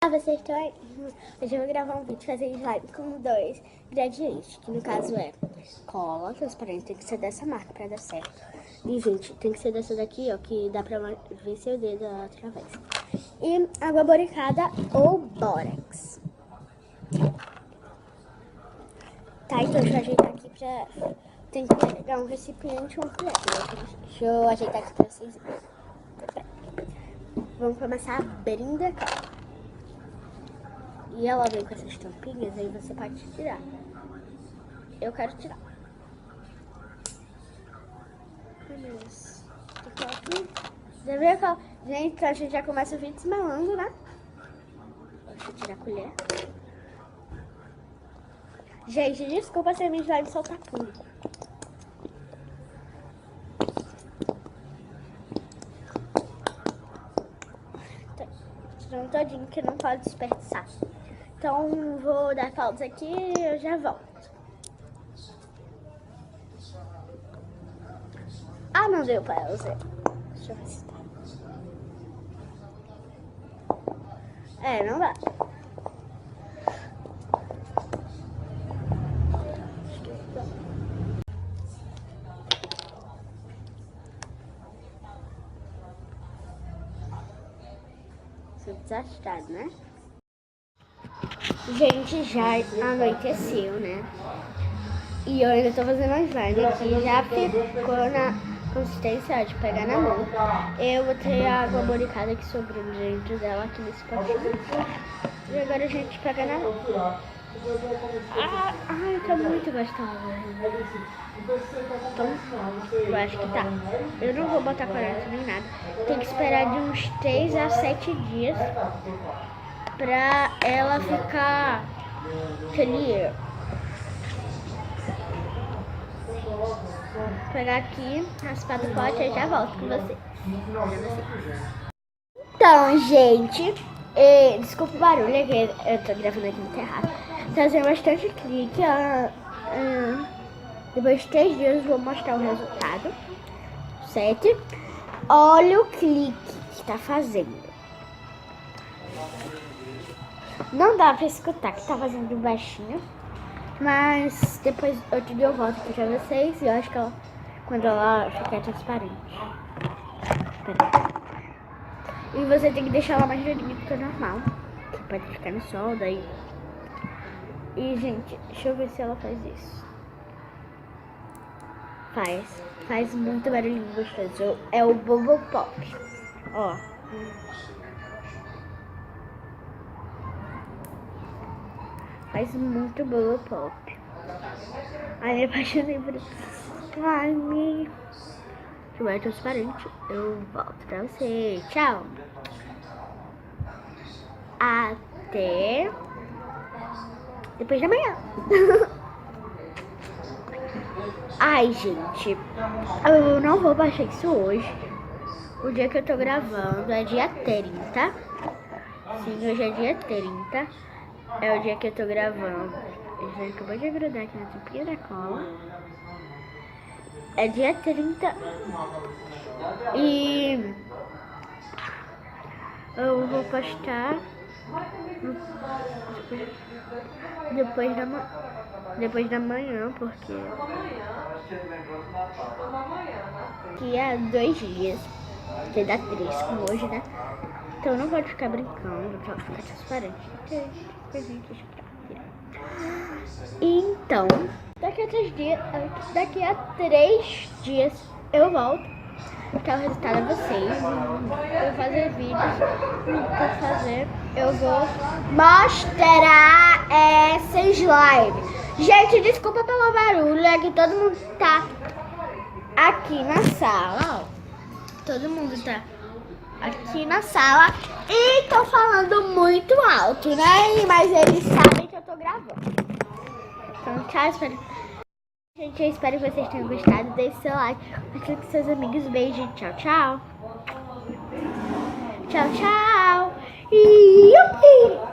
vocês estão aí? Hoje eu vou gravar um vídeo fazendo slime com 2 gradientes, que no caso é cola transparente, tem que ser dessa marca pra dar certo. E, gente, tem que ser dessa daqui, ó, que dá pra ver seu dedo através. E água boricada ou bórax. Tá, então deixa eu ajeitar aqui pra... Tem que pegar um recipiente e uma colher. Deixa eu ajeitar aqui pra vocês verem. Vamos começar abrindo a cola. E ela vem com essas tampinhas, aí você pode tirar. Eu quero tirar. Beleza. Já viu aquela... Gente, então a gente já começa o vídeo esmalando, né? Deixa eu tirar a colher. Gente, desculpa se a minha slime soltar puro. Tirando todinho que não pode desperdiçar. Então, vou dar pausa aqui e eu já volto. Ah, não deu pra usar. Deixa eu ver se tá. Não dá. Desastado, né? Gente, já anoiteceu, né? E eu ainda tô fazendo a slime aqui. Já ficou na consistência de pegar na mão. Eu botei a água boricada que sobrou dentro dela aqui nesse potinho. E agora a gente pega na mão. Ai, tá muito gostosa. Então, eu acho que tá. Eu não vou botar corante nem nada. Tem que esperar de uns 3 a 7 dias pra ela ficar clear. Vou pegar aqui, raspar do pote e já volto com você. Então, gente, desculpa o barulho, eu tô gravando aqui no terraço. Tá fazendo bastante clique. Depois de 3 dias eu vou mostrar o resultado. 7. Olha o clique que tá fazendo. Não dá pra escutar que tá fazendo baixinho. Mas depois outro dia eu volto aqui pra vocês. E eu acho que quando ela ficar transparente. E você tem que deixar ela mais verdinha do que o normal. Que pode ficar no sol daí. E, gente, deixa eu ver se ela faz isso. Faz muito barulhinho gostoso. É o Bubble Pop. Ó. Faz muito Bubble Pop. Aí eu apaixonei por slime. Se vai transparente, eu volto pra você. Tchau. Até depois da manhã. Ai, gente, eu não vou baixar isso hoje. O dia que eu tô gravando é dia 30. Sim, hoje é dia 30. É o dia que eu tô gravando. Já acabou de grudar aqui na tampinha da cola. É dia 30. E eu vou postar depois da manhã, porque que é 2 dias, que dá 3 como hoje, né? Então não pode ficar brincando, pode ficar transparente. Então, daqui a 3 dias eu volto para o resultado a vocês. Eu vou fazer vídeos, eu vou mostrar essa slime. Gente, desculpa pelo barulho, é que todo mundo tá aqui na sala, ó. Todo mundo tá aqui na sala e tô falando muito alto, né? Mas eles sabem que eu tô gravando. Então, tchau, gente, eu espero que vocês tenham gostado. Deixe seu like, compartilhe com seus amigos. Beijo, tchau, tchau. Tchau, tchau. Yupi!